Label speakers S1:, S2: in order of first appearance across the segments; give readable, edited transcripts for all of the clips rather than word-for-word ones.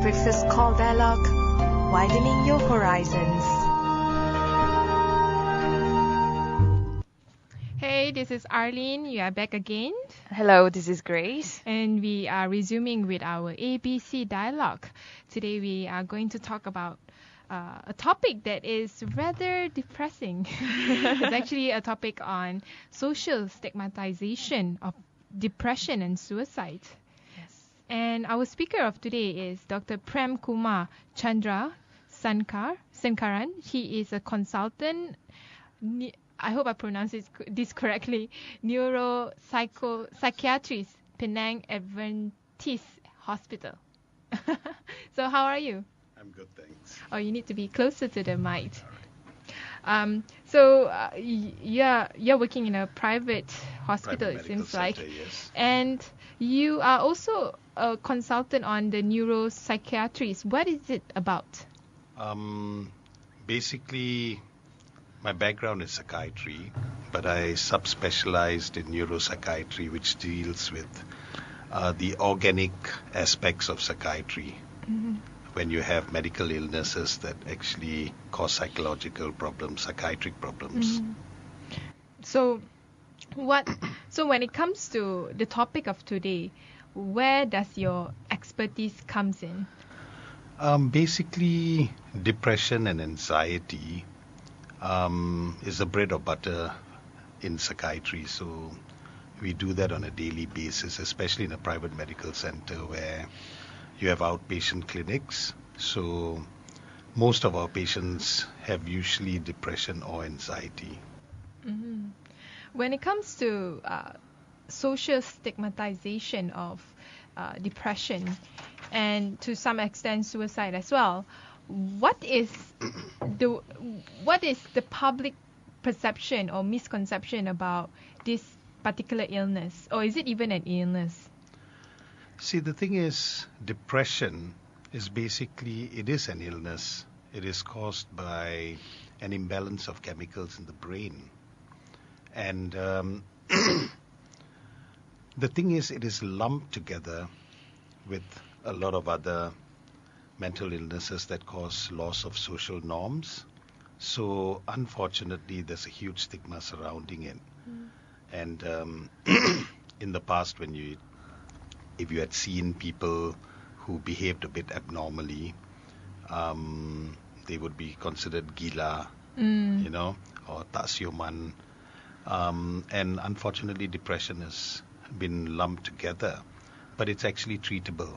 S1: breakfast call dialogue, widening your horizons.
S2: Hey, this is Arlene. You are back again.
S3: Hello, this is Grace.
S2: And we are resuming with our ABC dialogue. Today we are going to talk about a topic that is rather depressing. It's actually a topic on social stigmatization of depression and suicide.
S3: Yes.
S2: And our speaker of today is Dr. Prem Kumar Chandrasekaran. He is a consultant, I hope I pronounced this correctly, neuropsychiatrist, Penang Adventist Hospital. So how are you?
S4: I'm good, thanks.
S2: Oh, you need to be closer to the mic.
S4: All
S2: right. You're working in a private hospital, it seems like.
S4: Yes.
S2: And you are also a consultant on the neuropsychiatrist. What is it about?
S4: Basically, my background is psychiatry, but I subspecialized in neuropsychiatry, which deals with the organic aspects of psychiatry.
S2: Mm-hmm.
S4: When you have medical illnesses that actually cause psychological problems, psychiatric problems.
S2: Mm-hmm. So when it comes to the topic of today, where does your expertise comes in?
S4: Basically, depression and anxiety is the bread or butter in psychiatry. So we do that on a daily basis, especially in a private medical center where you have outpatient clinics. So most of our patients have usually depression or anxiety.
S2: Mm-hmm. When it comes to social stigmatization of depression and to some extent suicide as well, what is the public perception or misconception about this particular illness, or is it even an illness?
S4: See, the thing is, depression is basically, it is an illness. It is caused by an imbalance of chemicals in the brain. And the thing is, it is lumped together with a lot of other mental illnesses that cause loss of social norms. So unfortunately, there's a huge stigma surrounding it. And in the past, if you had seen people who behaved a bit abnormally, they would be considered gila, or tasioman. And unfortunately, depression has been lumped together, but it's actually treatable.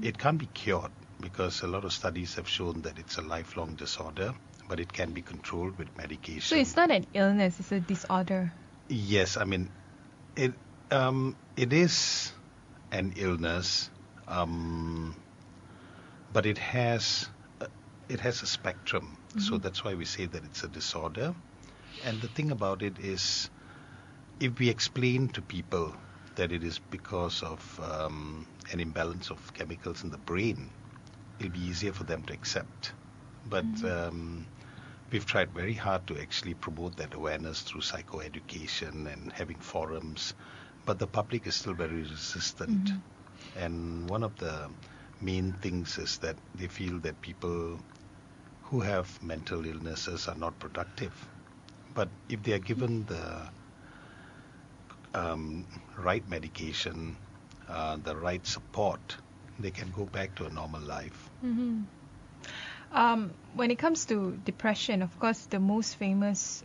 S4: It can't be cured because a lot of studies have shown that it's a lifelong disorder, but it can be controlled with medication.
S2: So it's not an illness, it's a disorder.
S4: Yes, I mean, it is an illness, but it has a spectrum. So that's why we say that it's a disorder. And the thing about it is, if we explain to people that it is because of an imbalance of chemicals in the brain, it'll be easier for them to accept. But we've tried very hard to actually promote that awareness through psychoeducation and having forums, but the public is still very resistant. And one of the main things is that they feel that people who have mental illnesses are not productive. But if they are given the right medication, the right support, they can go back to a normal life.
S2: When it comes to depression, of course, the most famous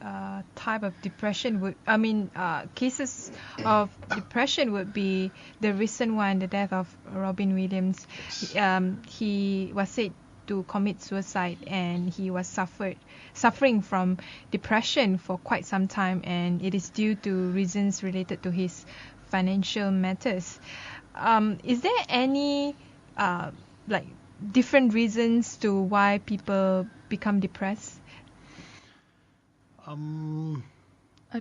S2: type of depression cases of depression would be the recent one, the death of Robin Williams. He was said to commit suicide, and he was suffering from depression for quite some time, and it is due to reasons related to his financial matters. Is there any different reasons to why people become depressed?
S3: I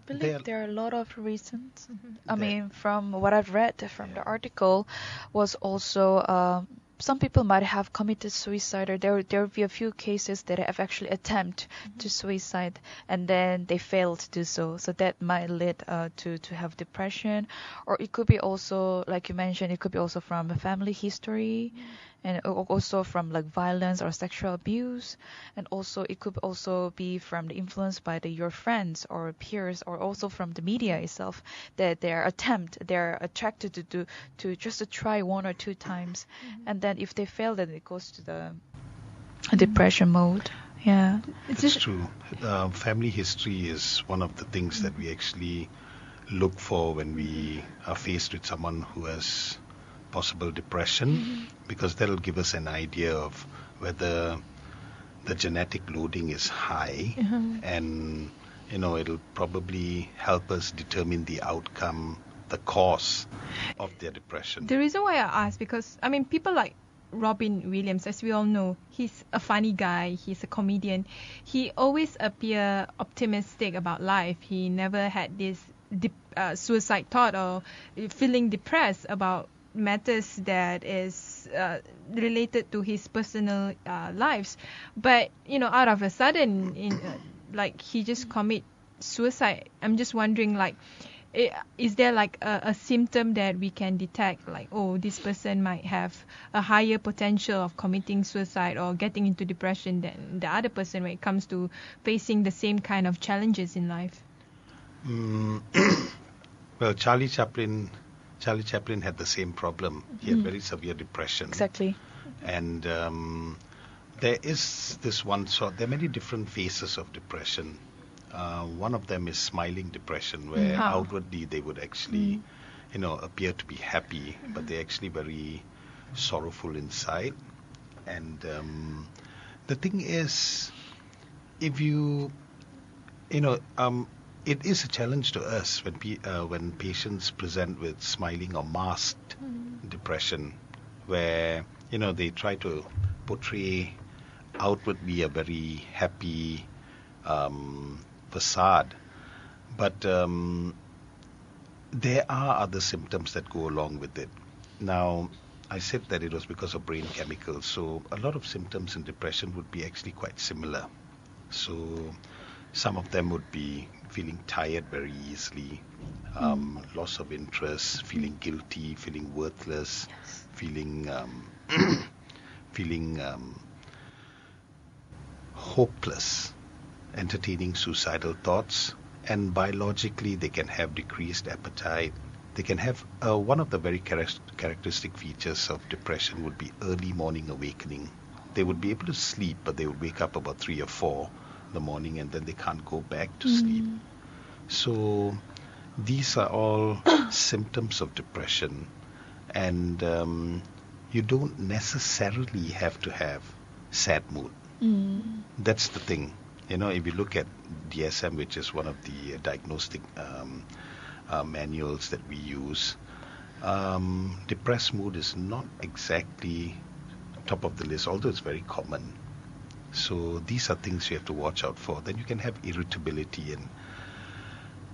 S3: believe there are a lot of reasons. I mean, from what I've read from the article, was also some people might have committed suicide, or there will be a few cases that have actually attempted to suicide and then they failed to do so. So that might lead to have depression, or it could be also, like you mentioned, it could be also from a family history, and also from like violence or sexual abuse, and also it could also be from the influence by your friends or peers, or also from the media itself, that they're attracted to just to try one or two times, and then if they fail, then it goes to the depression mode. Yeah,
S4: it's true. Family history is one of the things that we actually look for when we are faced with someone who has possible depression, because that'll give us an idea of whether the genetic loading is high, and it'll probably help us determine the outcome, the cause of their depression.
S2: The reason why I ask, because I mean, people like Robin Williams, as we all know, he's a funny guy, he's a comedian. He always appear optimistic about life. He never had this suicide thought or feeling depressed about matters that is related to his personal lives. But out of a sudden, like he just commit suicide. I'm just wondering, like, is there like a symptom that we can detect, like, oh, this person might have a higher potential of committing suicide or getting into depression than the other person when it comes to facing the same kind of challenges in life?
S4: Well, Charlie Chaplin had the same problem. He had very severe depression.
S3: Exactly.
S4: And there is this one sort. There are many different phases of depression. One of them is smiling depression, where outwardly they would actually, appear to be happy, but they're actually very sorrowful inside. And the thing is, if it is a challenge to us when patients present with smiling or masked depression, where they try to portray outwardly a very happy facade, but there are other symptoms that go along with it. Now, I said that it was because of brain chemicals, so a lot of symptoms in depression would be actually quite similar. So some of them would be feeling tired very easily, loss of interest, feeling guilty, feeling worthless, feeling hopeless, entertaining suicidal thoughts, and biologically they can have decreased appetite. They can have one of the very characteristic features of depression would be early morning awakening. They would be able to sleep, but they would wake up about 3 or 4 in the morning, and then they can't go back to sleep. So these are all symptoms of depression, and you don't necessarily have to have sad mood. That's the thing. If you look at DSM, which is one of the diagnostic manuals that we use, depressed mood is not exactly top of the list, although it's very common. So these are things you have to watch out for. Then you can have irritability, and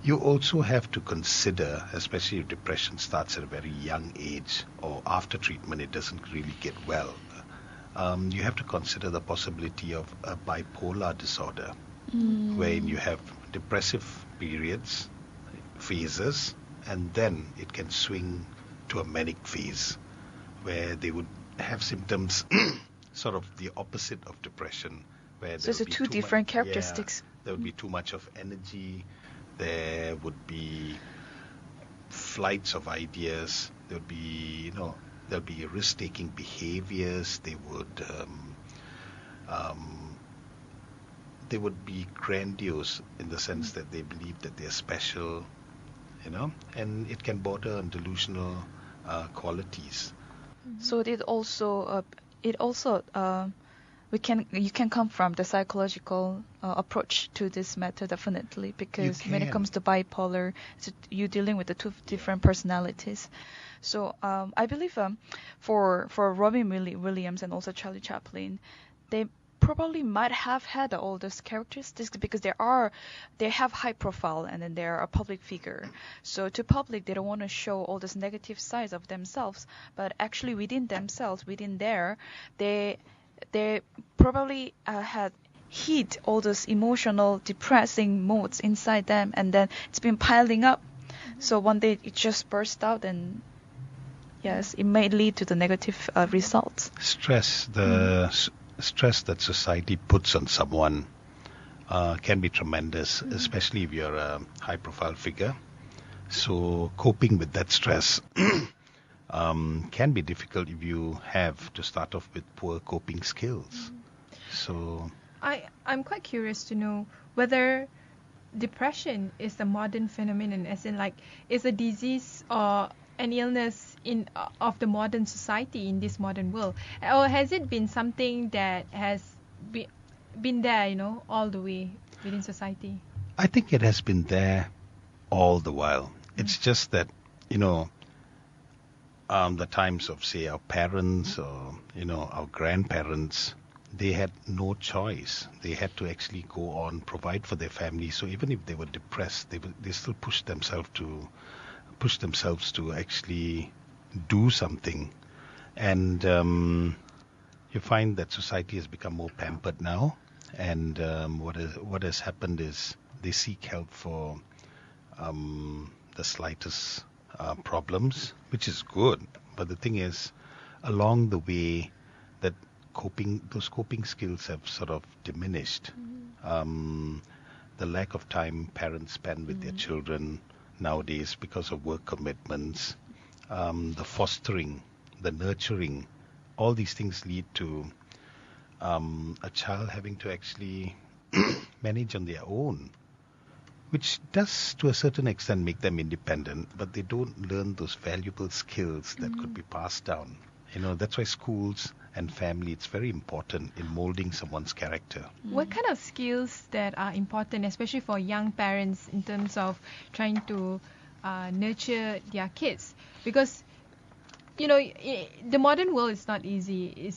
S4: you also have to consider, especially if depression starts at a very young age or after treatment it doesn't really get well, you have to consider the possibility of a bipolar disorder, wherein you have depressive periods, phases, and then it can swing to a manic phase where they would have symptoms sort of the opposite of depression, where
S3: so it's two different characteristics.
S4: There would be too much of energy, there would be flights of ideas, there would be there'll be risk-taking behaviors, they would be grandiose in the sense that they believe that they're special, and it can border on delusional qualities.
S3: So you can come from the psychological approach to this matter, definitely, because when it comes to bipolar, you're dealing with the two different personalities. So I believe for Robin Williams and also Charlie Chaplin, they probably might have had all those characteristics because they have high profile, and then they're a public figure. So to public, they don't want to show all those negative sides of themselves, but actually within themselves, they probably had hid all those emotional depressing modes inside them, and then it's been piling up. So one day it just burst out, and yes, it may lead to the negative results.
S4: Stress, stress that society puts on someone can be tremendous, especially if you're a high-profile figure. So coping with that stress can be difficult if you have to start off with poor coping skills. So
S2: I'm quite curious to know whether depression is a modern phenomenon, as in like is a disease or an illness of the modern society in this modern world, or has it been something that has been there, all the way within society?
S4: I think it has been there all the while. It's just that, the times of, say, our parents or, our grandparents, they had no choice. They had to actually go on, provide for their family. So even if they were depressed, they still pushed themselves to actually do something. And you find that society has become more pampered now. And what has happened is they seek help for the slightest problems, which is good. But the thing is, along the way, that those coping skills have sort of diminished. The lack of time parents spend with their children nowadays because of work commitments, the fostering, the nurturing, all these things lead to a child having to actually manage on their own, which does to a certain extent make them independent, but they don't learn those valuable skills that could be passed down. That's why schools and family, it's very important in molding someone's character.
S2: What kind of skills that are important, especially for young parents, in terms of trying to nurture their kids? Because, the modern world is not easy.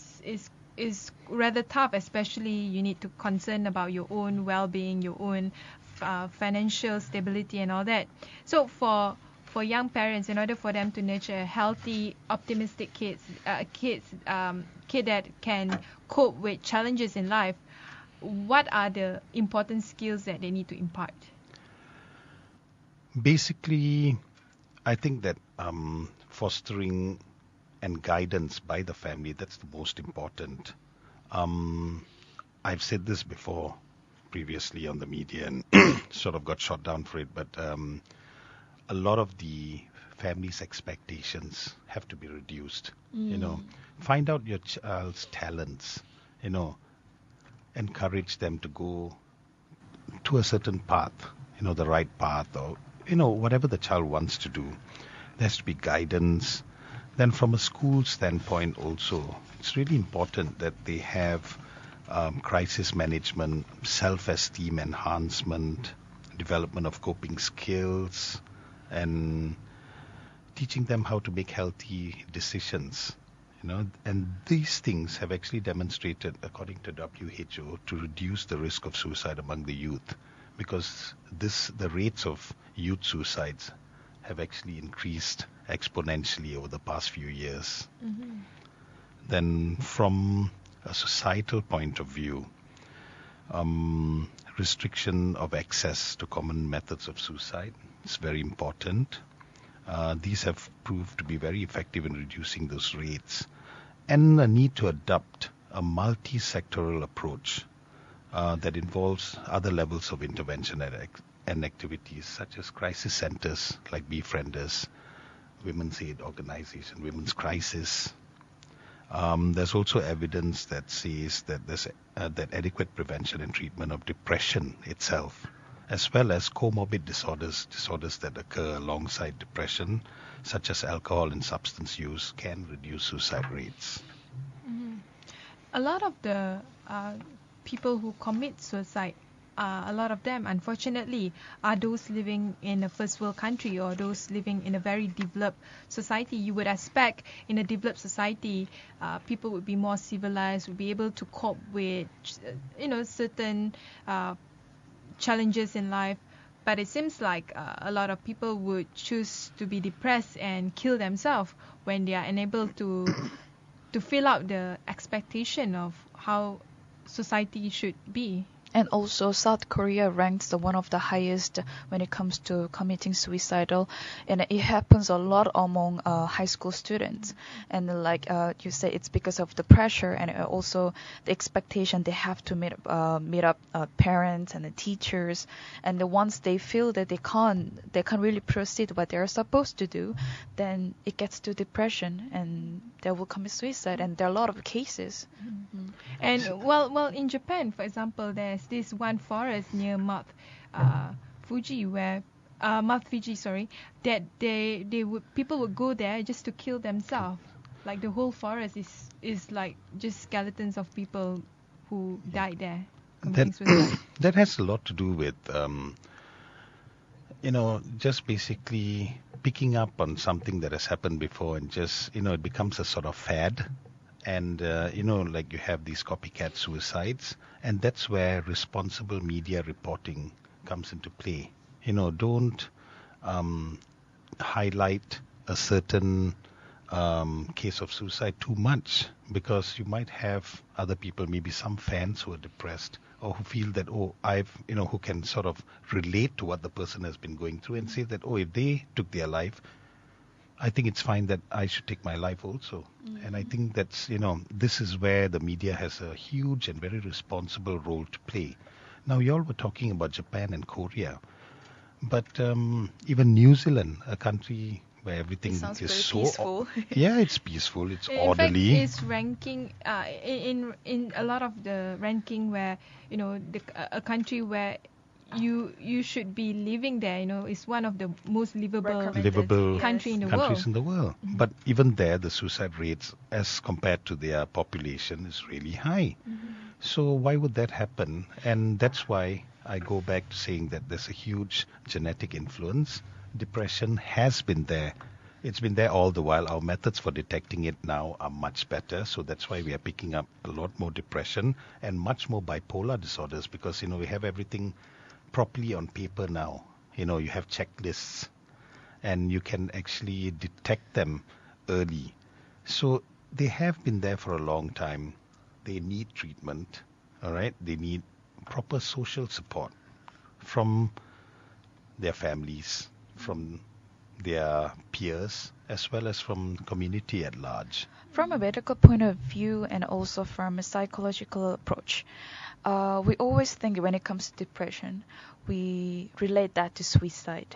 S2: It's rather tough, especially you need to concern about your own well-being, your own financial stability and all that. So for young parents, in order for them to nurture a healthy, optimistic kid that can cope with challenges in life, what are the important skills that they need to impart?
S4: Basically, I think that fostering and guidance by the family, that's the most important. I've said this before previously on the media and sort of got shot down for it, but a lot of the family's expectations have to be reduced. Find out your child's talents, encourage them to go to a certain path, the right path, or whatever the child wants to do. There has to be guidance. Then from a school standpoint also, it's really important that they have crisis management, self-esteem enhancement, development of coping skills, and teaching them how to make healthy decisions. And these things have actually demonstrated, according to WHO, to reduce the risk of suicide among the youth, because the rates of youth suicides have actually increased exponentially over the past few years. Then from a societal point of view, restriction of access to common methods of suicide is very important. These have proved to be very effective in reducing those rates, and a need to adopt a multi-sectoral approach that involves other levels of intervention and activities such as crisis centers like Befrienders, Women's Aid Organization, Women's Crisis. There's also evidence that says that there's that adequate prevention and treatment of depression itself, as well as comorbid disorders that occur alongside depression, such as alcohol and substance use, can reduce suicide rates.
S2: A lot of the people who commit suicide, a lot of them, unfortunately, are those living in a first world country or those living in a very developed society. You would expect in a developed society, people would be more civilized, would be able to cope with, certain challenges in life. But it seems like a lot of people would choose to be depressed and kill themselves when they are unable to fill out the expectation of how society should be.
S3: And also South Korea ranks the one of the highest when it comes to committing suicidal, and it happens a lot among high school students. And like you say, it's because of the pressure and also the expectation they have to meet up parents and the teachers. And once they feel that they can't really proceed what they're supposed to do, then it gets to depression and they will commit suicide. And there are a lot of cases. Mm-hmm.
S2: And well, in Japan, for example, there's this one forest near Mount Fuji where Mount Fuji, that people would go there just to kill themselves. Like the whole forest is like just skeletons of people who died there.
S4: That has a lot to do with just basically picking up on something that has happened before and just it becomes a sort of fad. And, like you have these copycat suicides, and that's where responsible media reporting comes into play. Don't highlight a certain case of suicide too much, because you might have other people, maybe some fans who are depressed or who feel that, who can sort of relate to what the person has been going through and say that, if they took their life, I think it's fine that I should take my life also. Mm-hmm. And I think that's, this is where the media has a huge and very responsible role to play. Now, you all were talking about Japan and Korea, but even New Zealand, a country where everything is so
S3: peaceful.
S4: Yeah, it's peaceful, it's
S2: in
S4: orderly.
S2: In fact, it's ranking in a lot of the ranking where, a country where you should be living there, is one of the most livable countries in the world.
S4: Mm-hmm. But even there, the suicide rates as compared to their population is really high. Mm-hmm. So why would that happen? And that's why I go back to saying that there's a huge genetic influence. Depression has been there. It's been there all the while. Our methods for detecting it now are much better. So that's why we are picking up a lot more depression and much more bipolar disorders, because, we have everything properly on paper now. You have checklists and you can actually detect them early. So they have been there for a long time. They need treatment, all right? They need proper social support from their families, from their peers, as well as from community at large.
S3: From a medical point of view and also from a psychological approach, we always think when it comes to depression, we relate that to suicide.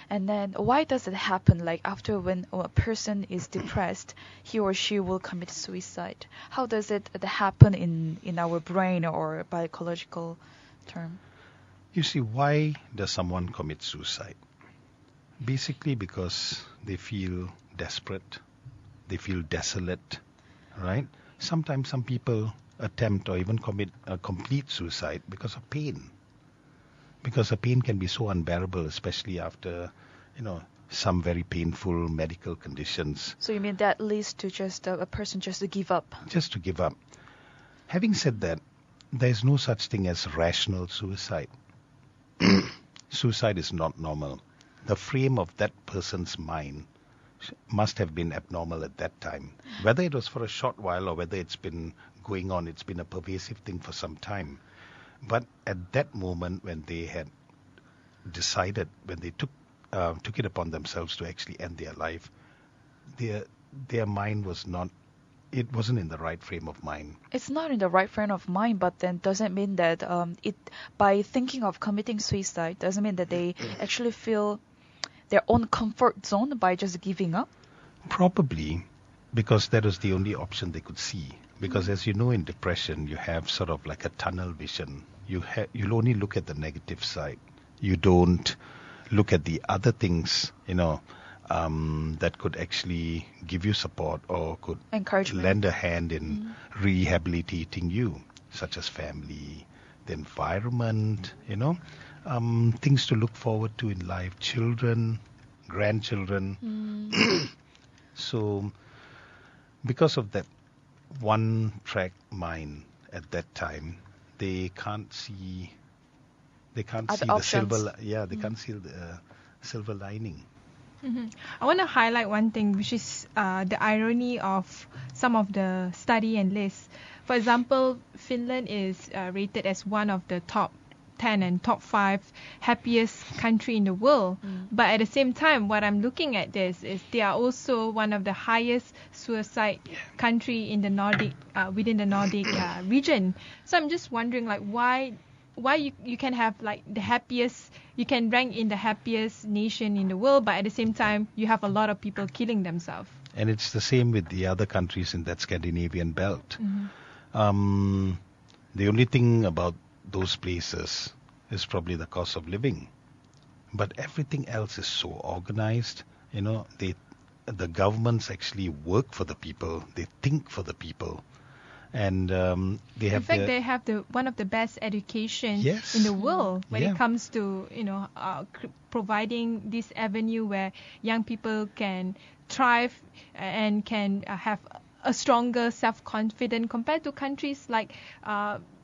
S3: And then why does it happen? Like after when a person is depressed, he or she will commit suicide. How does it happen in our brain or biological term?
S4: You see, why does someone commit suicide? Basically because they feel desperate, they feel desolate, right? Sometimes some people attempt or even commit a complete suicide because of pain. Because the pain can be so unbearable, especially after, some very painful medical conditions.
S3: So you mean that leads to just a person just to give up?
S4: Just to give up. Having said that, there is no such thing as rational suicide. Suicide is not normal. The frame of that person's mind must have been abnormal at that time. Whether it was for a short while or whether it's been going on, it's been a pervasive thing for some time. But at that moment when they had decided, when they took it upon themselves to actually end their life, their mind wasn't in the right frame of mind.
S3: It's not in the right frame of mind, but then doesn't mean that by thinking of committing suicide doesn't mean that they actually feel their own comfort zone by just giving up?
S4: Probably, because that was the only option they could see. Because as you know, in depression, you have sort of like a tunnel vision. You'll only look at the negative side. You don't look at the other things, that could actually give you support or could lend a hand in rehabilitating you, such as family, the environment, things to look forward to in life, children, grandchildren. So because of that one-track mind at that time, they can't see the silver. They can't see the silver lining.
S2: I want to highlight one thing, which is the irony of some of the study and lists. For example, Finland is rated as one of the top 10 and top 5 happiest country in the world. But at the same time, what I'm looking at this is they are also one of the highest suicide country in the Nordic within the Nordic region. So I'm just wondering, like, why you can have like the happiest, you can rank in the happiest nation in the world, but at the same time you have a lot of people killing themselves.
S4: And it's the same with the other countries in that Scandinavian belt. The only thing about those places is probably the cost of living, but everything else is so organized. You know, the governments actually work for the people. They think for the people. And they have.
S2: In fact, they have one of the best education in the world when it comes to providing this avenue where young people can thrive and can have a stronger self-confidence compared to countries like,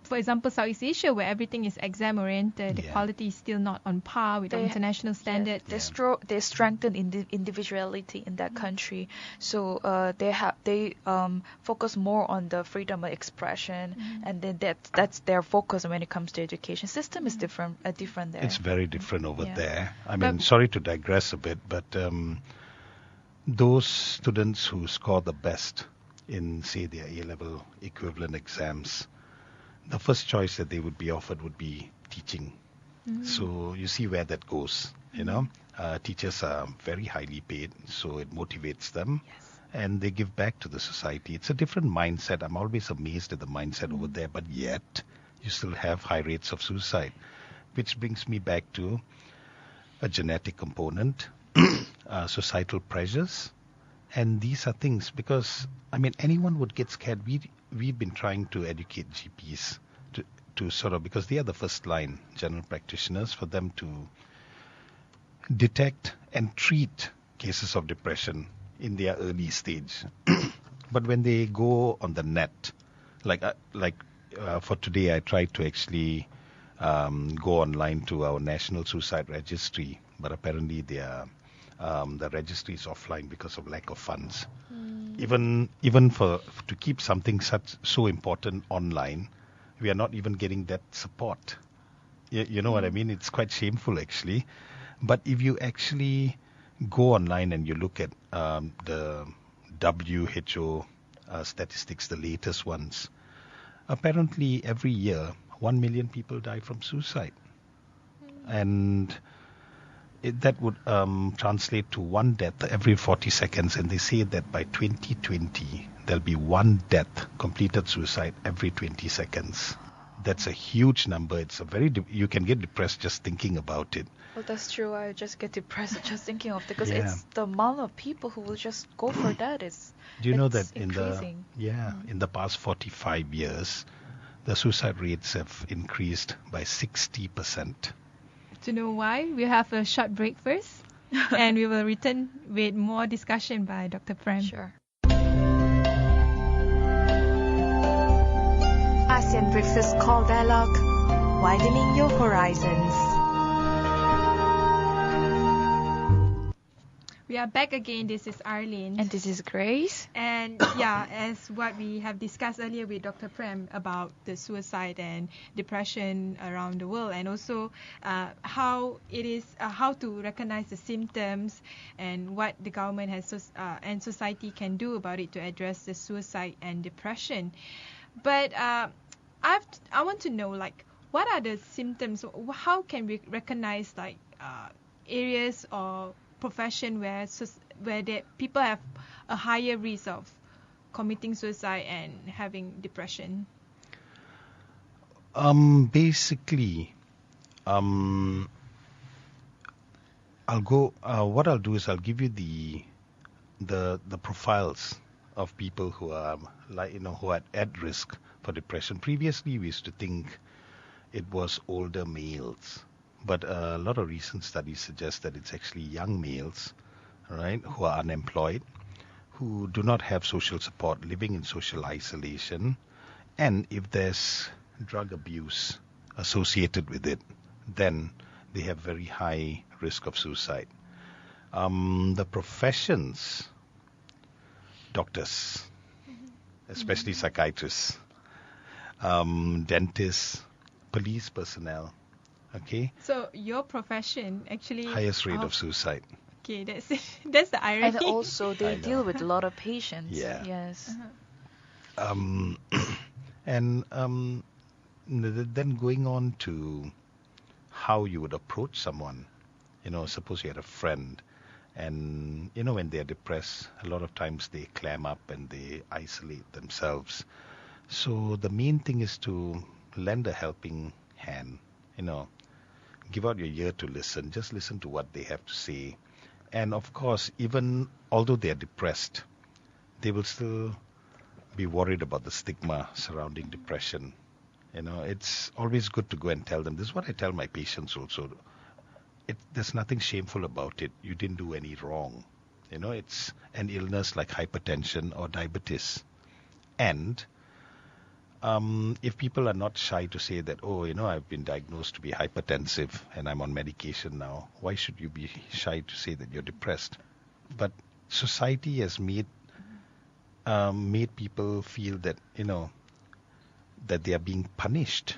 S2: for example, Southeast Asia, where everything is exam-oriented. The quality is still not on par with the international standards.
S3: They strengthen individuality in that country, so they focus more on the freedom of expression, and then that's their focus when it comes to education. System is different there.
S4: It's very different over there. I mean, sorry to digress a bit, but those students who score the best in, say, their A-level equivalent exams, the first choice that they would be offered would be teaching. So you see where that goes, you know. Teachers are very highly paid, so it motivates them. And they give back to the society. It's a different mindset. I'm always amazed at the mindset over there, but yet you still have high rates of suicide, which brings me back to a genetic component, societal pressures. And these are things, because, I mean, anyone would get scared. We've been trying to educate GPs to sort of, because they are the first line general practitioners, for them to detect and treat cases of depression in their early stage. But when they go on the net, like for today, I tried to actually go online to our National Suicide Registry, but apparently the registry is offline because of lack of funds. Even to keep something so important online, we are not even getting that support. You know what I mean? It's quite shameful, actually. But if you actually go online and you look at the WHO statistics, the latest ones, apparently every year 1 million people die from suicide. And that would translate to one death every 40 seconds. And they say that by 2020, there'll be one death, completed suicide, every 20 seconds. That's a huge number. It's a you can get depressed just thinking about it.
S3: Well, that's true. I just get depressed just thinking of it, because it's the amount of people who will just go for that.
S4: Do you know that
S3: increasing.
S4: in the past 45 years, the suicide rates have increased by 60%.
S2: To know why, we'll have a short break first, and we will return with more discussion by Dr. Prem.
S3: Sure.
S1: ASEAN Breakfast Call Dialogue, widening your horizons.
S2: We are back again. This is Arlene.
S3: And this is Grace.
S2: And as what we have discussed earlier with Dr. Prem about the suicide and depression around the world, and also how to recognize the symptoms and what the government has and society can do about it to address the suicide and depression. But I want to know, like, what are the symptoms? How can we recognize like areas or profession where people have a higher risk of committing suicide and having depression?
S4: Basically, what I'll do is I'll give you the profiles of people who are who are at risk for depression. Previously, we used to think it was older males. But a lot of recent studies suggest that it's actually young males, right, who are unemployed, who do not have social support, living in social isolation, and if there's drug abuse associated with it, then they have very high risk of suicide. The professions, doctors, especially psychiatrists, dentists, police personnel, okay?
S2: So your profession actually...
S4: Highest rate of suicide.
S2: Okay, that's the irony.
S3: And also they
S4: I know.
S3: deal with a lot of patients.
S4: Yeah.
S3: Yes.
S4: And then going on to how you would approach someone. Suppose you had a friend and, when they're depressed, a lot of times they clam up and they isolate themselves. So the main thing is to lend a helping hand, give out your ear to listen, just listen to what they have to say. And of course, even although they're depressed, they will still be worried about the stigma surrounding depression. It's always good to go and tell them. This is what I tell my patients also. There's nothing shameful about it. You didn't do any wrong. It's an illness like hypertension or diabetes. And if people are not shy to say that, I've been diagnosed to be hypertensive and I'm on medication now, why should you be shy to say that you're depressed? But society has made people feel that, that they are being punished.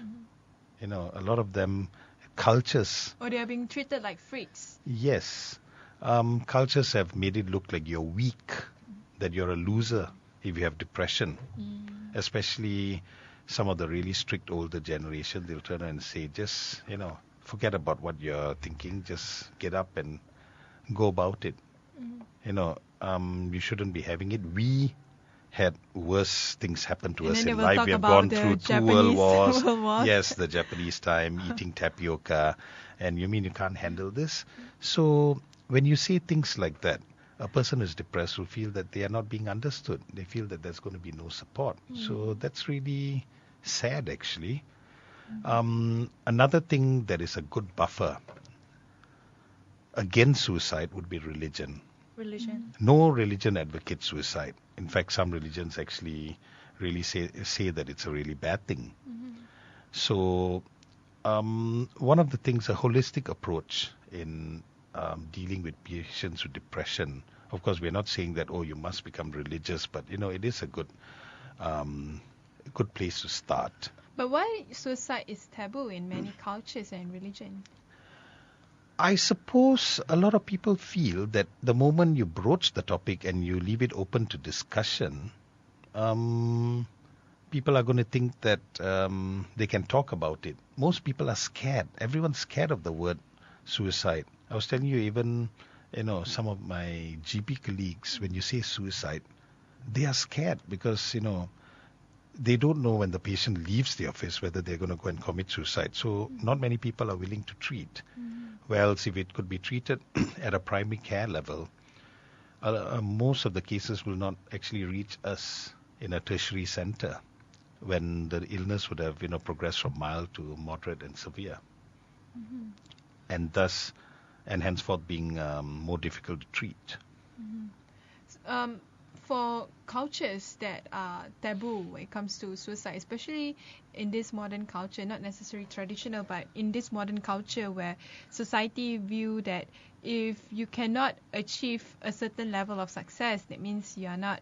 S4: A lot of them, cultures...
S2: Or they are being treated like freaks.
S4: Yes. Cultures have made it look like you're weak, that you're a loser if you have depression. Especially some of the really strict older generation, they'll turn around and say, just, forget about what you're thinking, just get up and go about it. You shouldn't be having it. We had worse things happen to us in life. We have gone through 2 world wars. Yes, the Japanese time, eating tapioca. And you mean you can't handle this? So when you say things like that, a person who's depressed will feel that they are not being understood. They feel that there's going to be no support. So that's really sad, actually. Another thing that is a good buffer against suicide would be religion.
S3: Religion.
S4: No religion advocates suicide. In fact, some religions actually really say that it's a really bad thing. So one of the things, a holistic approach in dealing with patients with depression. Of course, we're not saying that, you must become religious, but, it is a good place to start.
S2: But why suicide is taboo in many cultures and religion?
S4: I suppose a lot of people feel that the moment you broach the topic and you leave it open to discussion, people are going to think that they can talk about it. Most people are scared. Everyone's scared of the word suicide. I was telling you, even, some of my GP colleagues, when you say suicide, they are scared because, they don't know when the patient leaves the office whether they're going to go and commit suicide. So not many people are willing to treat. Whereas if it could be treated at a primary care level, most of the cases will not actually reach us in a tertiary center when the illness would have, progressed from mild to moderate and severe. And thus, and henceforth being more difficult to treat.
S2: For cultures that are taboo when it comes to suicide, especially in this modern culture, not necessarily traditional, but in this modern culture where society view that if you cannot achieve a certain level of success, that means you are not,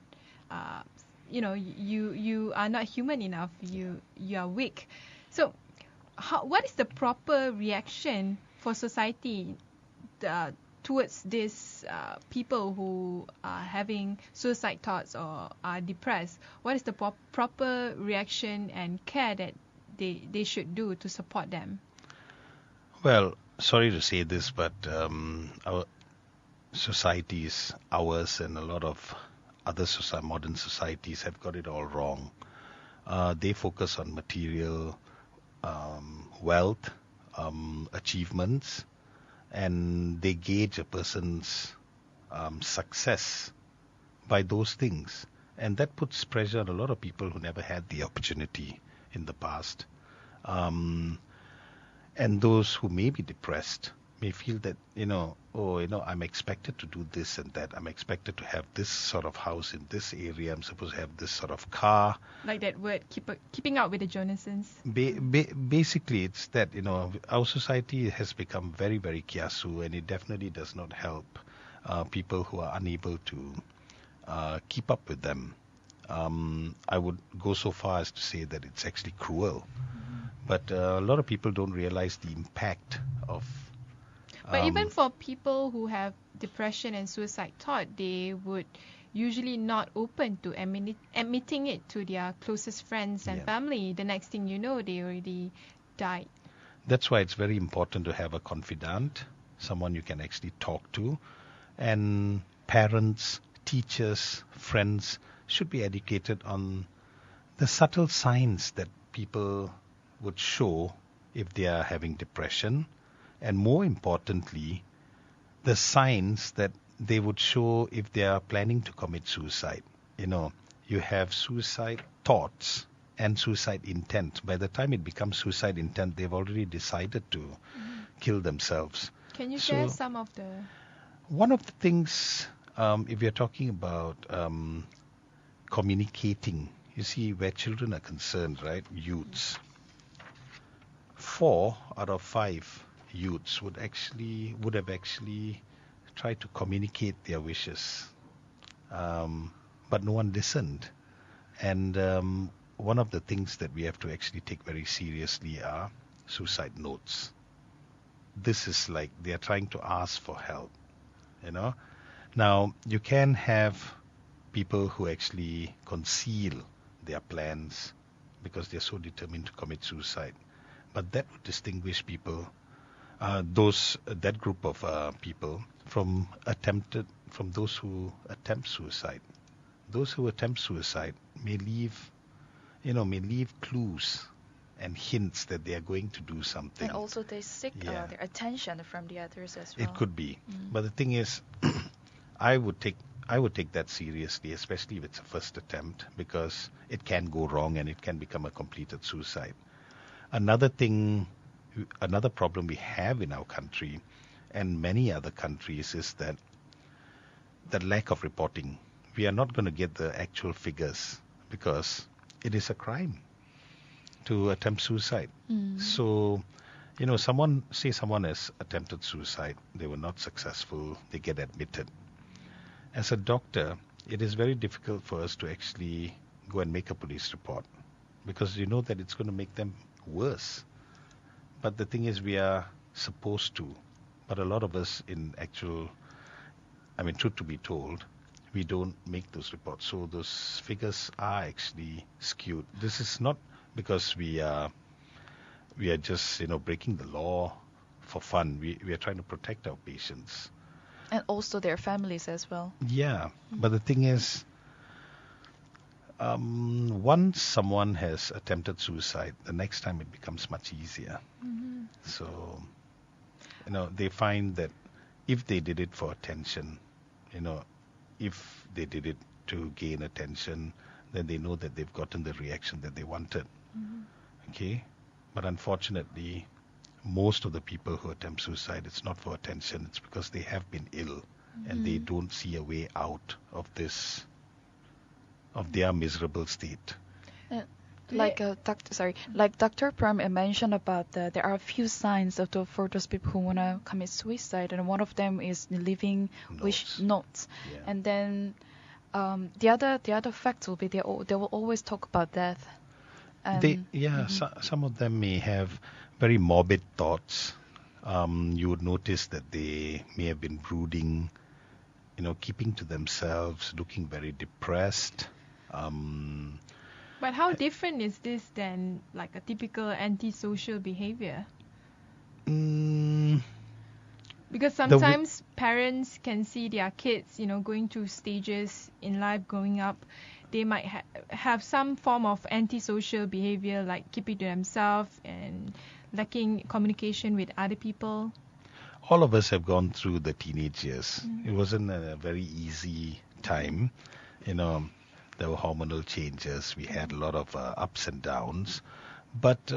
S2: you are not human enough. You are weak. So, what is the proper reaction for society towards these people who are having suicide thoughts or are depressed? What is the proper reaction and care that they should do to support them?
S4: Well, sorry to say this, but our societies, ours and a lot of other modern societies have got it all wrong. They focus on material wealth, achievements, and they gauge a person's success by those things. And that puts pressure on a lot of people who never had the opportunity in the past. And those who may be depressed may feel that, I'm expected to do this and that. I'm expected to have this sort of house in this area. I'm supposed to have this sort of car.
S2: Like that word, keeping up with the Jonasons.
S4: Basically, it's that, our society has become very, very kiasu, and it definitely does not help people who are unable to keep up with them. I would go so far as to say that it's actually cruel. But a lot of people don't realize the impact of...
S2: But even for people who have depression and suicide thought, they would usually not open to admitting it to their closest friends and family. The next thing you know, they already died.
S4: That's why it's very important to have a confidant, someone you can actually talk to. And parents, teachers, friends should be educated on the subtle signs that people would show if they are having depression, and more importantly, the signs that they would show if they are planning to commit suicide. You have suicide thoughts and suicide intent. By the time it becomes suicide intent, they've already decided to kill themselves.
S2: Can you share some of the...
S4: One of the things, if you're talking about communicating, you see, where children are concerned, right, youths, 4 out of 5 youths would have actually tried to communicate their wishes, but no one listened. And one of the things that we have to actually take very seriously are suicide notes. This is like they are trying to ask for help, Now, you can have people who actually conceal their plans because they're so determined to commit suicide. But that would distinguish people, that group of people, from those who attempt suicide. Those who attempt suicide may leave clues and hints that they are going to do something.
S3: And also they seek their attention from the others as well.
S4: It could be. But the thing is, I would take that seriously, especially if it's a first attempt, because it can go wrong and it can become a completed suicide. Another problem we have in our country and many other countries is that the lack of reporting. We are not going to get the actual figures because it is a crime to attempt suicide. So, someone has attempted suicide, they were not successful, they get admitted. As a doctor, it is very difficult for us to actually go and make a police report because you know that it's going to make them worse. But the thing is, we are supposed to. But a lot of us truth to be told, we don't make those reports. So those figures are actually skewed. This is not because we are just, breaking the law for fun. We are trying to protect our patients.
S3: And also their families as well.
S4: Yeah, but the thing is, once someone has attempted suicide, the next time it becomes much easier. So, they find that if they did it for attention, if they did it to gain attention, then they know that they've gotten the reaction that they wanted. Okay? But unfortunately, most of the people who attempt suicide, it's not for attention. It's because they have been ill and they don't see a way out of their miserable state.
S3: Like Dr. Prem mentioned about there are a few signs for those people who want to commit suicide, and one of them is leaving wish notes.
S4: Yeah.
S3: And then the other fact will be they will always talk about death.
S4: Some of them may have very morbid thoughts. You would notice that they may have been brooding, keeping to themselves, looking very depressed.
S2: But how different is this than like a typical antisocial behavior? Because sometimes parents can see their kids, going through stages in life growing up. They might have some form of antisocial behavior, like keeping to themselves and lacking communication with other people.
S4: All of us have gone through the teenage years. It wasn't a very easy time. There were hormonal changes. We had a lot of ups and downs. But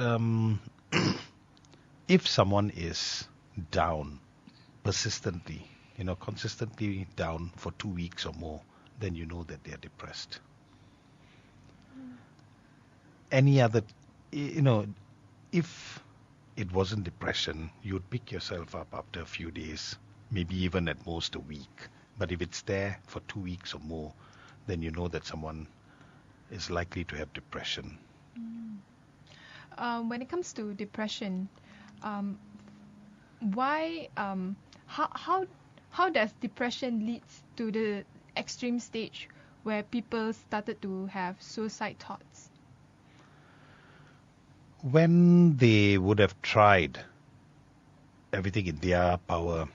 S4: if someone is down persistently, consistently down for 2 weeks or more, then you know that they are depressed. Any other, if it wasn't depression, you'd pick yourself up after a few days, maybe even at most a week. But if it's there for 2 weeks or more, then you know that someone is likely to have depression.
S2: When it comes to depression, how does depression lead to the extreme stage where people started to have suicide thoughts?
S4: When they would have tried everything in their power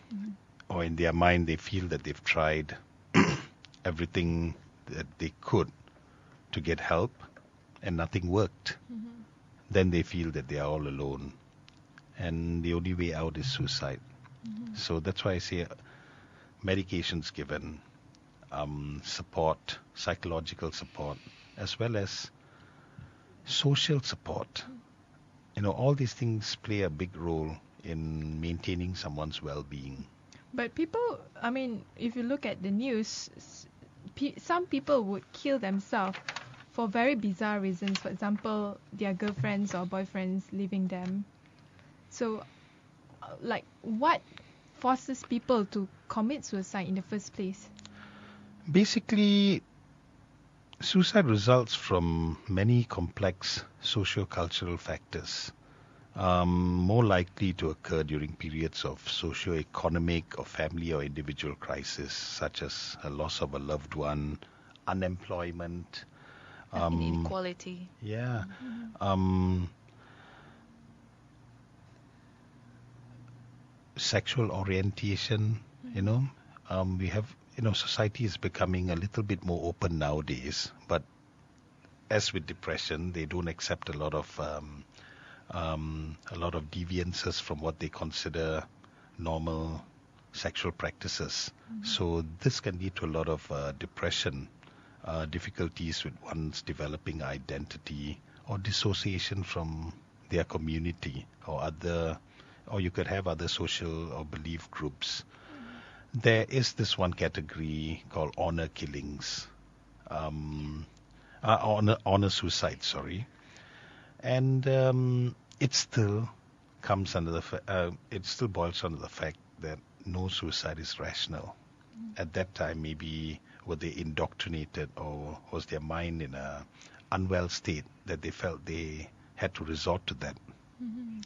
S4: or in their mind, they feel that they've tried everything that they could to get help and nothing worked, then they feel that they are all alone and the only way out is suicide. So that's why I say medications given, support, psychological support, as well as social support. You know, all these things play a big role in maintaining someone's well-being.
S2: But people, I mean, if you look at the news, some people would kill themselves for very bizarre reasons. For example, their girlfriends or boyfriends leaving them. So, like, what forces people to commit suicide in the first place?
S4: Basically, suicide results from many complex socio-cultural factors, more likely to occur during periods of socio-economic or family or individual crisis, such as a loss of a loved one, unemployment,
S3: inequality.
S4: Yeah. Sexual orientation, you know. We have, you know, society is becoming a little bit more open nowadays, but as with depression, they don't accept a lot of deviances from what they consider normal sexual practices. So this can lead to a lot of depression, difficulties with one's developing identity or dissociation from their community or you could have other social or belief groups. There is this one category called honor killings, honor suicide, sorry. And it still comes under it still boils under the fact that no suicide is rational. At that time, maybe were they indoctrinated or was their mind in a unwell state that they felt they had to resort to that.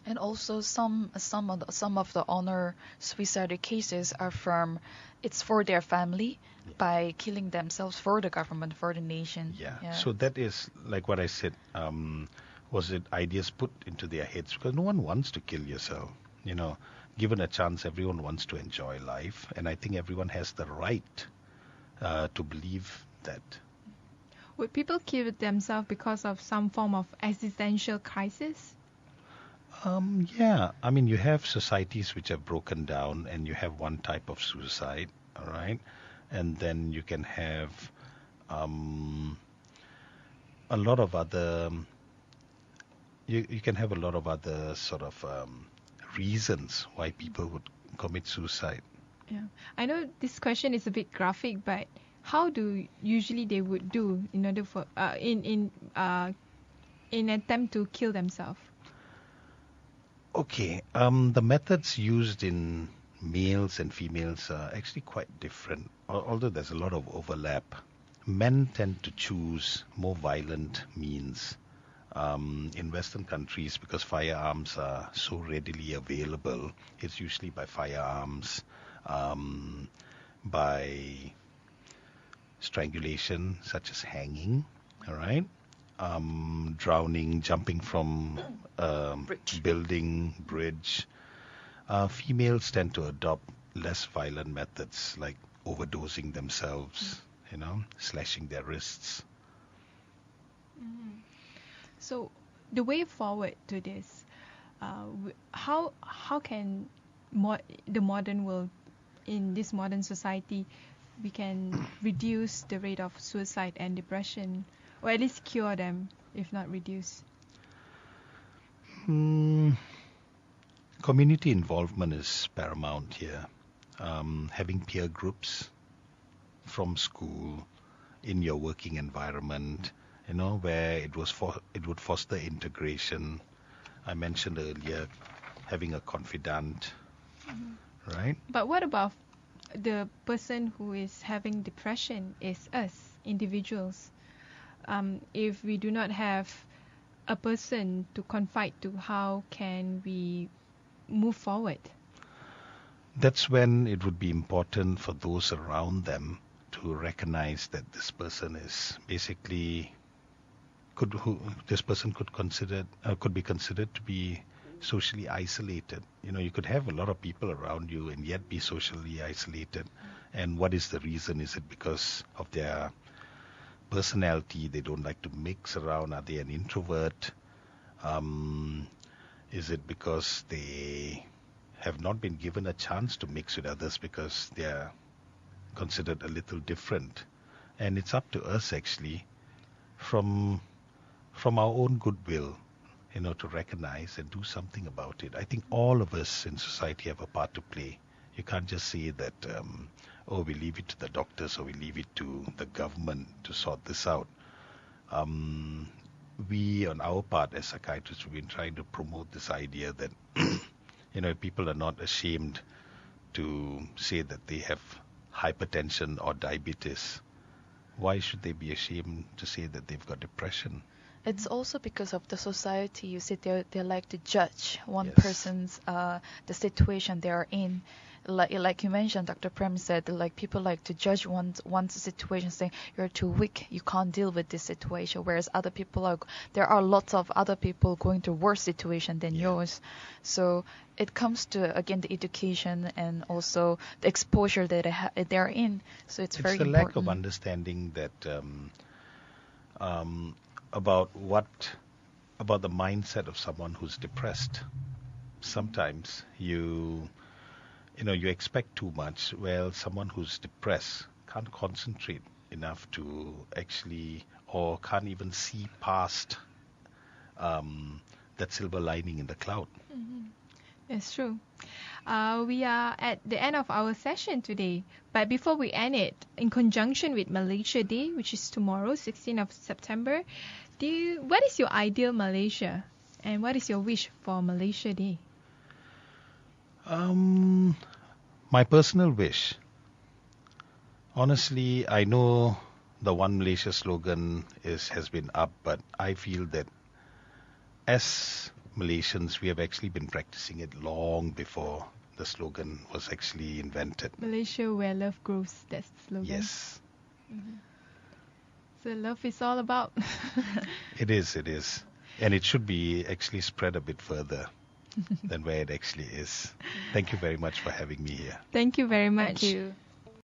S3: And also some of the honor suicide cases are from it's for their family by killing themselves for the government, for the nation.
S4: Yeah. So that is like what I said. Was it ideas put into their heads? Because no one wants to kill yourself. You know, given a chance, everyone wants to enjoy life, and I think everyone has the right to believe that.
S2: Would people kill themselves because of some form of existential crisis?
S4: Yeah, I mean, you have societies which have broken down and you have one type of suicide, all right? And then you can have a lot of other, you can have a lot of other sort of reasons why people would commit suicide.
S2: Yeah, I know this question is a bit graphic, but how do usually they would do in order for in attempt to kill themselves?
S4: Okay, the methods used in males and females are actually quite different, although there's a lot of overlap. Men tend to choose more violent means in Western countries because firearms are so readily available. It's usually by firearms, by strangulation, such as hanging, all right? Drowning, jumping from bridge. Females tend to adopt less violent methods like overdosing themselves, you know, slashing their wrists.
S2: So the way forward to this, how can the modern world, in this modern society, we can reduce the rate of suicide and depression, or at least cure them, if not reduce?
S4: Community involvement is paramount here. Having peer groups from school in your working environment, you know, where it would foster integration. I mentioned earlier having a confidant, right?
S2: But what about the person who is having depression is us, individuals. If we do not have a person to confide to, how can we move forward?
S4: That's when it would be important for those around them to recognize that this person is basically could be considered to be socially isolated. You could have a lot of people around you and yet be socially isolated. And what is the reason? Is it because of their personality? They don't like to mix around. Are they an introvert? Is it because they have not been given a chance to mix with others because they are considered a little different? And it's up to us actually from our own goodwill, to recognize and do something about it. I think all of us in society have a part to play. You can't just say that, we leave it to the doctors or we leave it to the government to sort this out. We, on our part as psychiatrists, we've been trying to promote this idea that, people are not ashamed to say that they have hypertension or diabetes. Why should they be ashamed to say that they've got depression?
S3: It's also because of the society. You see, they like to judge one
S4: Yes.
S3: person's the situation they are in. Like you mentioned, Dr. Prem said, like people like to judge one's situation, saying you're too weak, you can't deal with this situation. Whereas other people there are lots of other people going through worse situation than yours. So it comes to again the education and also the exposure that they're in. So it's very
S4: the
S3: important.
S4: lack of understanding that about the mindset of someone who's depressed. Sometimes you expect too much. Well, someone who's depressed can't concentrate enough to actually, or can't even see past that silver lining in the cloud.
S2: That's true. We are at the end of our session today. But before we end it, in conjunction with Malaysia Day, which is tomorrow, 16th of September, what is your ideal Malaysia? And what is your wish for Malaysia Day?
S4: My personal wish. Honestly, I know the One Malaysia slogan has been up, but I feel that as Malaysians, we have actually been practicing it long before the slogan was actually invented.
S2: Malaysia, where love grows. That's the slogan.
S4: Yes.
S2: So love is all about.
S4: It is. And it should be actually spread a bit further than where it actually is. Thank you very much for having me here.
S2: Thank you very much.
S3: Thank you.